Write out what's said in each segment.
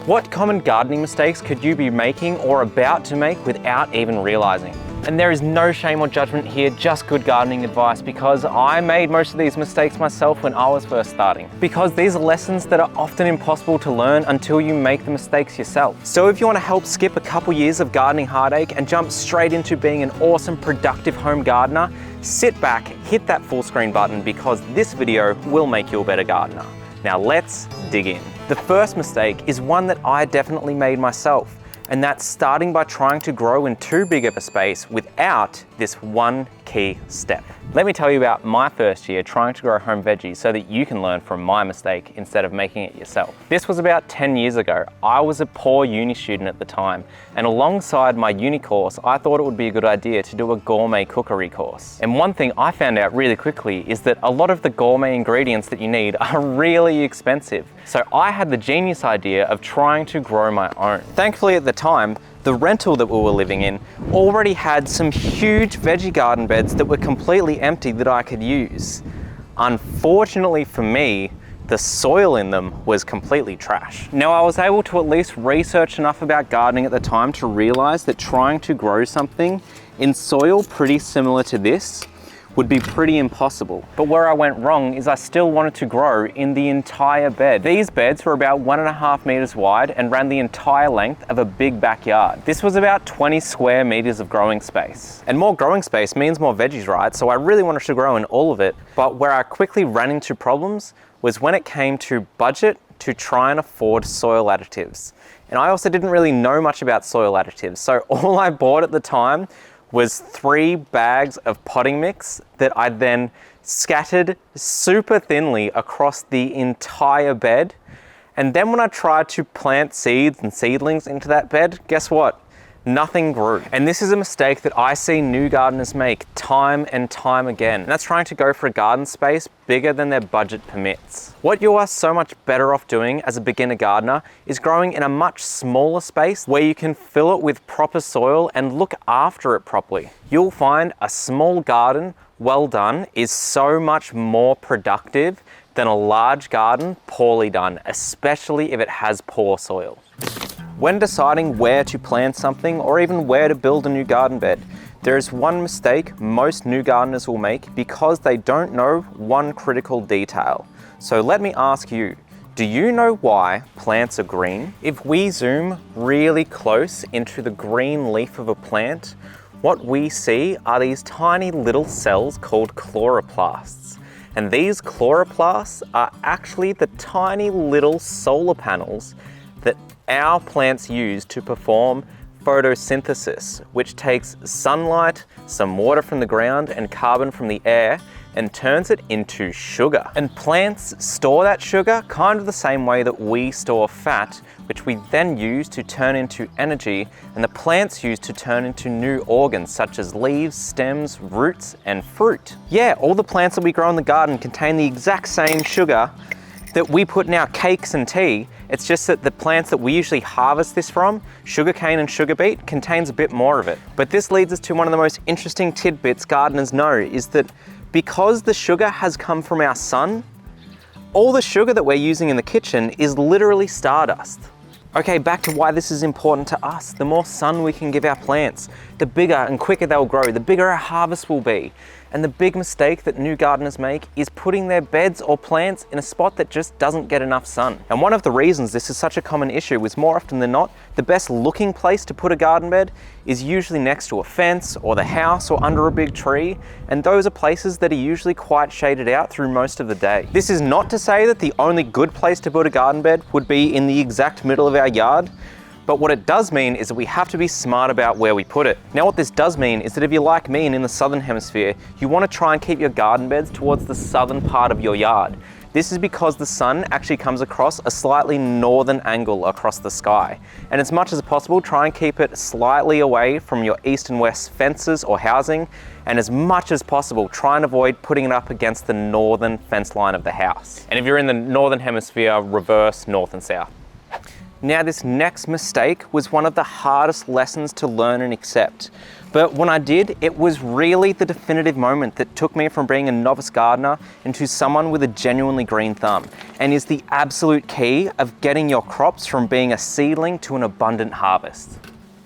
What common gardening mistakes could you be making or about to make without even realizing? And there is no shame or judgment here, just good gardening advice, because I made most of these mistakes myself when I was first starting. Because these are lessons that are often impossible to learn until you make the mistakes yourself. So if you want to help skip a couple years of gardening heartache and jump straight into being an awesome, productive home gardener, sit back, hit that full screen button, because this video will make you a better gardener. Now let's dig in. The first mistake is one that I definitely made myself, and that's starting by trying to grow in too big of a space without this one key step. Let me tell you about my first year trying to grow home veggies so that you can learn from my mistake instead of making it yourself. This was about 10 years ago. I was a poor uni student at the time, and alongside my uni course, I thought it would be a good idea to do a gourmet cookery course. And one thing I found out really quickly is that a lot of the gourmet ingredients that you need are really expensive. So I had the genius idea of trying to grow my own. Thankfully at the time, the rental that we were living in already had some huge veggie garden beds that were completely empty that I could use. Unfortunately for me, the soil in them was completely trash. Now, I was able to at least research enough about gardening at the time to realize that trying to grow something in soil pretty similar to this would be pretty impossible. But where I went wrong is I still wanted to grow in the entire bed. These beds were about 1.5 meters wide and ran the entire length of a big backyard. This was about 20 square meters of growing space. And more growing space means more veggies, right? So I really wanted to grow in all of it. But where I quickly ran into problems was when it came to budget to try and afford soil additives. And I also didn't really know much about soil additives. So all I bought at the time was 3 bags of potting mix that I then scattered super thinly across the entire bed. And then when I tried to plant seeds and seedlings into that bed, guess what? Nothing grew. And this is a mistake that I see new gardeners make time and time again. And that's trying to go for a garden space bigger than their budget permits. What you are so much better off doing as a beginner gardener is growing in a much smaller space where you can fill it with proper soil and look after it properly. You'll find a small garden, well done, is so much more productive than a large garden poorly done, especially if it has poor soil. When deciding where to plant something or even where to build a new garden bed, there is one mistake most new gardeners will make because they don't know one critical detail. So let me ask you, do you know why plants are green? If we zoom really close into the green leaf of a plant, what we see are these tiny little cells called chloroplasts. And these chloroplasts are actually the tiny little solar panels that our plants use to perform photosynthesis, which takes sunlight, some water from the ground, and carbon from the air and turns it into sugar. And plants store that sugar kind of the same way that we store fat, which we then use to turn into energy, and the plants use to turn into new organs such as leaves, stems, roots, and fruit. Yeah, all the plants that we grow in the garden contain the exact same sugar that we put in our cakes and tea. It's just that the plants that we usually harvest this from, sugarcane and sugar beet, contains a bit more of it. But this leads us to one of the most interesting tidbits gardeners know, is that because the sugar has come from our sun, all the sugar that we're using in the kitchen is literally stardust. Okay, back to why this is important to us. The more sun we can give our plants, the bigger and quicker they'll grow, the bigger our harvest will be. And the big mistake that new gardeners make is putting their beds or plants in a spot that just doesn't get enough sun. And one of the reasons this is such a common issue is more often than not, the best looking place to put a garden bed is usually next to a fence or the house or under a big tree. And those are places that are usually quite shaded out through most of the day. This is not to say that the only good place to put a garden bed would be in the exact middle of our yard. But what it does mean is that we have to be smart about where we put it. Now what this does mean is that if you're like me and in the southern hemisphere, you want to try and keep your garden beds towards the southern part of your yard. This is because the sun actually comes across a slightly northern angle across the sky. And as much as possible, try and keep it slightly away from your east and west fences or housing. And as much as possible, try and avoid putting it up against the northern fence line of the house. And if you're in the northern hemisphere, reverse north and south. Now, this next mistake was one of the hardest lessons to learn and accept. But when I did, it was really the definitive moment that took me from being a novice gardener into someone with a genuinely green thumb, and is the absolute key of getting your crops from being a seedling to an abundant harvest.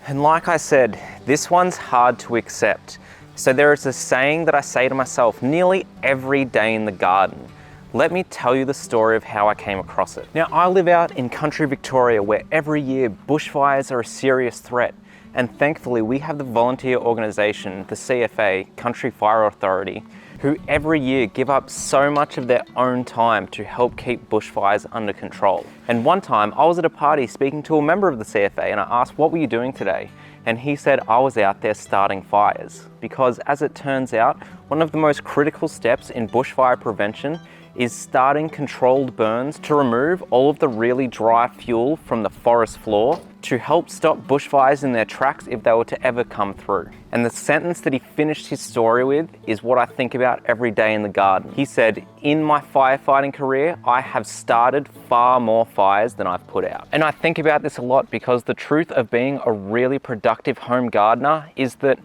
And like I said, this one's hard to accept. So there is a saying that I say to myself nearly every day in the garden. Let me tell you the story of how I came across it. Now, I live out in country Victoria, where every year bushfires are a serious threat. And thankfully, we have the volunteer organisation, the CFA, Country Fire Authority, who every year give up so much of their own time to help keep bushfires under control. And one time, I was at a party speaking to a member of the CFA, and I asked, "What were you doing today?" And he said, "I was out there starting fires." Because as it turns out, one of the most critical steps in bushfire prevention is starting controlled burns to remove all of the really dry fuel from the forest floor to help stop bushfires in their tracks if they were to ever come through. And the sentence that he finished his story with is what I think about every day in the garden. He said, "In my firefighting career, I have started far more fires than I've put out." And I think about this a lot because the truth of being a really productive home gardener is that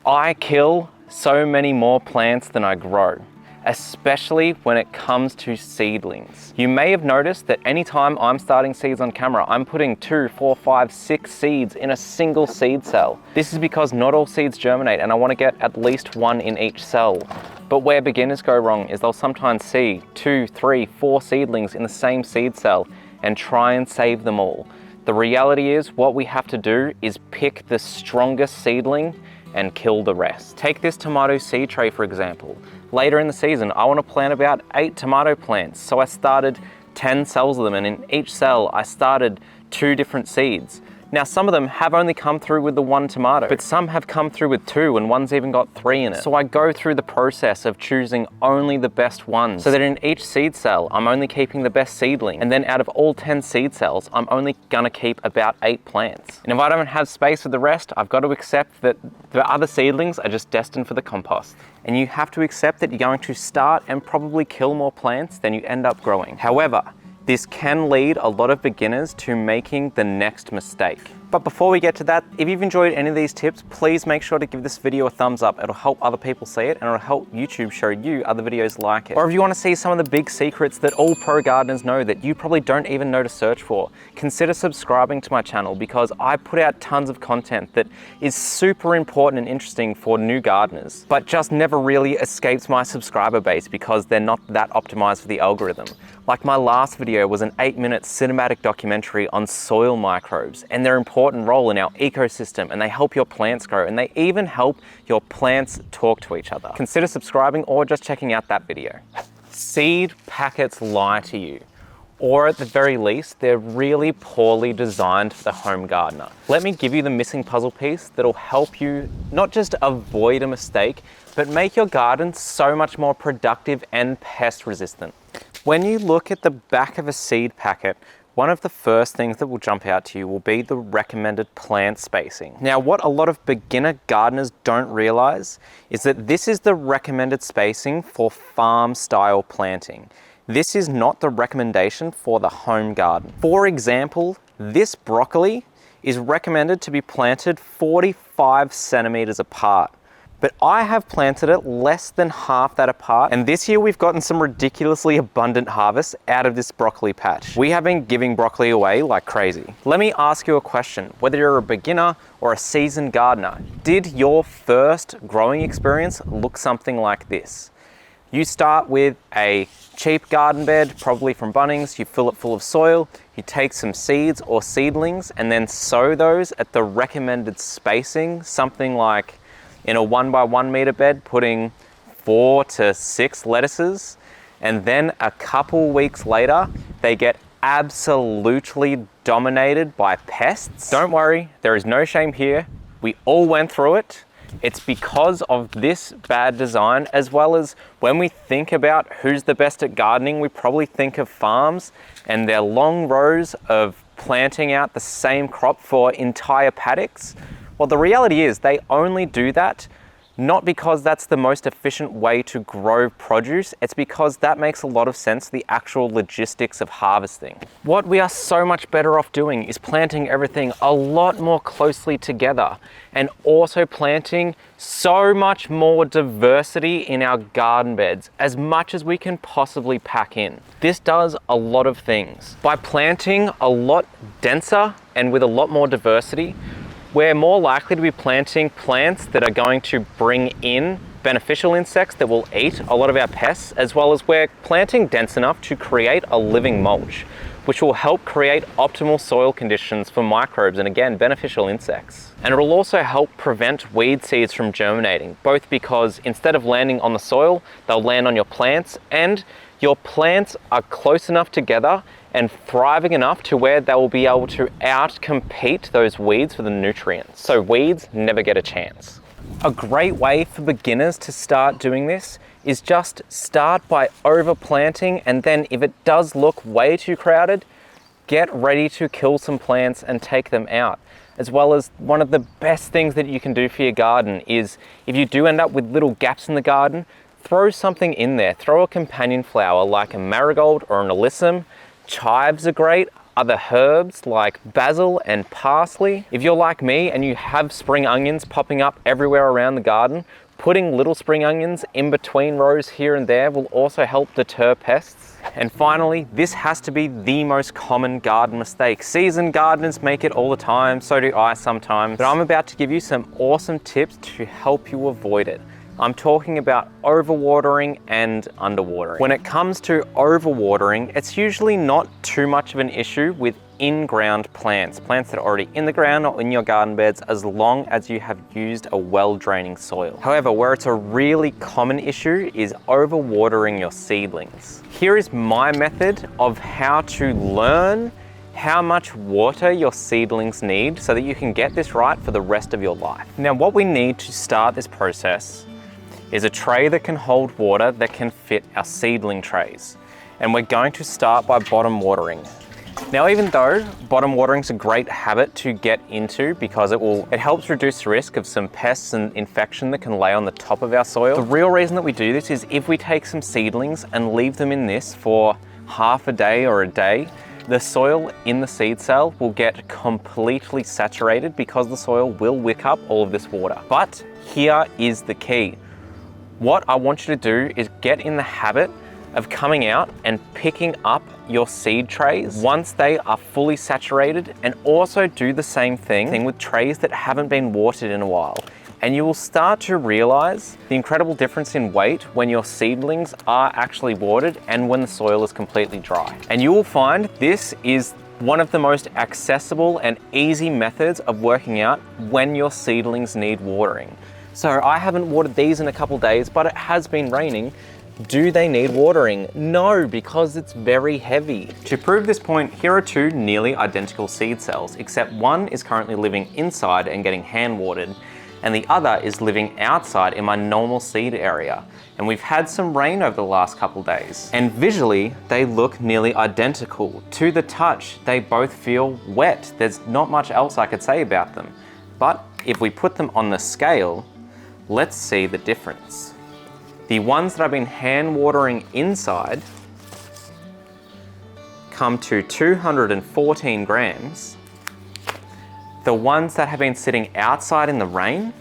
I kill so many more plants than I grow, especially when it comes to seedlings. You may have noticed that anytime I'm starting seeds on camera, I'm putting 2, 4, 5, 6 seeds in a single seed cell. This is because not all seeds germinate, and I want to get at least one in each cell. But where beginners go wrong is they'll sometimes see 2, 3, 4 seedlings in the same seed cell and try and save them all. The reality is, what we have to do is pick the strongest seedling and kill the rest. Take this tomato seed tray, for example. Later in the season, I want to plant about 8 tomato plants. So I started 10 cells of them, and in each cell, I started 2 different seeds. Now, some of them have only come through with the 1 tomato, but some have come through with 2, and one's even got 3 in it. So I go through the process of choosing only the best ones, so that in each seed cell, I'm only keeping the best seedling. And then out of all 10 seed cells, I'm only gonna keep about 8 plants. And if I don't have space for the rest, I've got to accept that the other seedlings are just destined for the compost. And you have to accept that you're going to start and probably kill more plants than you end up growing. However, this can lead a lot of beginners to making the next mistake. But before we get to that, if you've enjoyed any of these tips, please make sure to give this video a thumbs up. It'll help other people see it, and it'll help YouTube show you other videos like it. Or if you want to see some of the big secrets that all pro gardeners know that you probably don't even know to search for, consider subscribing to my channel, because I put out tons of content that is super important and interesting for new gardeners, but just never really escapes my subscriber base because they're not that optimized for the algorithm. Like my last video was an 8-minute cinematic documentary on soil microbes and their important role in our ecosystem, and they help your plants grow, and they even help your plants talk to each other. Consider subscribing or just checking out that video. Seed packets lie to you, or at the very least, they're really poorly designed for the home gardener. Let me give you the missing puzzle piece that'll help you not just avoid a mistake, but make your garden so much more productive and pest resistant. When you look at the back of a seed packet, one of the first things that will jump out to you will be the recommended plant spacing. Now, what a lot of beginner gardeners don't realize is that this is the recommended spacing for farm style planting. This is not the recommendation for the home garden. For example, this broccoli is recommended to be planted 45 centimeters apart. But I have planted it less than half that apart, and this year we've gotten some ridiculously abundant harvests out of this broccoli patch. We have been giving broccoli away like crazy. Let me ask you a question. Whether you're a beginner or a seasoned gardener, did your first growing experience look something like this? You start with a cheap garden bed, probably from Bunnings, you fill it full of soil, you take some seeds or seedlings and then sow those at the recommended spacing, something like in a 1 by 1 meter bed, putting 4 to 6 lettuces, and then a couple weeks later, they get absolutely dominated by pests. Don't worry, there is no shame here. We all went through it. It's because of this bad design, as well as when we think about who's the best at gardening, we probably think of farms and their long rows of planting out the same crop for entire paddocks. Well, the reality is they only do that Not because that's the most efficient way to grow produce, it's because that makes a lot of sense, the actual logistics of harvesting. What we are so much better off doing is planting everything a lot more closely together, and also planting so much more diversity in our garden beds, as much as we can possibly pack in. This does a lot of things. By planting a lot denser and with a lot more diversity, we're more likely to be planting plants that are going to bring in beneficial insects that will eat a lot of our pests, as well as we're planting dense enough to create a living mulch, which will help create optimal soil conditions for microbes and, again, beneficial insects. And it will also help prevent weed seeds from germinating, both because instead of landing on the soil, they'll land on your plants, and your plants are close enough together and thriving enough to where they will be able to out-compete those weeds for the nutrients. So weeds never get a chance. A great way for beginners to start doing this is just start by overplanting, and then if it does look way too crowded, get ready to kill some plants and take them out. As well as, one of the best things that you can do for your garden is, if you do end up with little gaps in the garden, throw something in there. Throw a companion flower like a marigold or an alyssum. Chives are great. Other herbs like basil and parsley. If you're like me and you have spring onions popping up everywhere around the garden, putting little spring onions in between rows here and there will also help deter pests. And finally, this has to be the most common garden mistake. Seasoned gardeners make it all the time, so do I sometimes, but I'm about to give you some awesome tips to help you avoid it. I'm talking about overwatering and underwatering. When it comes to overwatering, it's usually not too much of an issue with in-ground plants that are already in the ground or in your garden beds, as long as you have used a well-draining soil. However, where it's a really common issue is overwatering your seedlings. Here is my method of how to learn how much water your seedlings need so that you can get this right for the rest of your life. Now, what we need to start this process is a tray that can hold water that can fit our seedling trays. And we're going to start by bottom watering. Now, even though bottom watering is a great habit to get into because it helps reduce the risk of some pests and infection that can lay on the top of our soil, the real reason that we do this is if we take some seedlings and leave them in this for half a day or a day, the soil in the seed cell will get completely saturated because the soil will wick up all of this water. But here is the key. What I want you to do is get in the habit of coming out and picking up your seed trays once they are fully saturated, and also do the same thing with trays that haven't been watered in a while. And you will start to realize the incredible difference in weight when your seedlings are actually watered and when the soil is completely dry. And you will find this is one of the most accessible and easy methods of working out when your seedlings need watering. So I haven't watered these in a couple days, but it has been raining. Do they need watering? No, because it's very heavy. To prove this point, here are two nearly identical seed cells, except one is currently living inside and getting hand watered, and the other is living outside in my normal seed area. And we've had some rain over the last couple days. And visually, they look nearly identical. To the touch, they both feel wet. There's not much else I could say about them. But if we put them on the scale, let's see the difference. The ones that I've been hand watering inside come to 214 grams. The ones that have been sitting outside in the rain,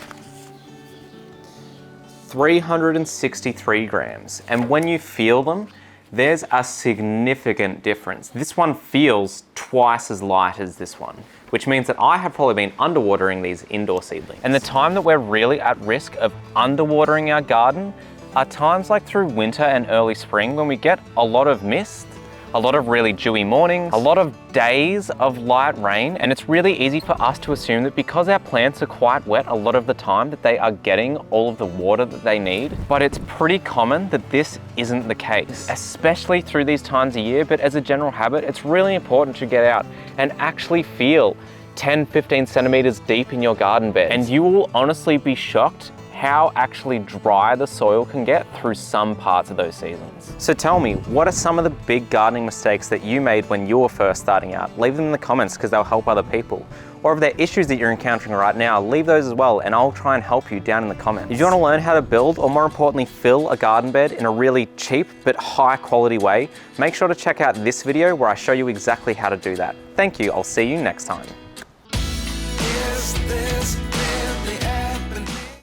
363 grams. And when you feel them, there's a significant difference. This one feels twice as light as this one, which means that I have probably been underwatering these indoor seedlings. And the time that we're really at risk of underwatering our garden are times like through winter and early spring, when we get a lot of mist, a lot of really dewy mornings, a lot of days of light rain, and it's really easy for us to assume that because our plants are quite wet a lot of the time that they are getting all of the water that they need. But it's pretty common that this isn't the case, especially through these times of year. But as a general habit, it's really important to get out and actually feel 10, 15 centimeters deep in your garden beds. And you will honestly be shocked how actually dry the soil can get through some parts of those seasons. So tell me, what are some of the big gardening mistakes that you made when you were first starting out? Leave them in the comments because they'll help other people. Or if there are issues that you're encountering right now, leave those as well and I'll try and help you down in the comments. If you want to learn how to build, or more importantly, fill a garden bed in a really cheap but high quality way, make sure to check out this video where I show you exactly how to do that. Thank you, I'll see you next time.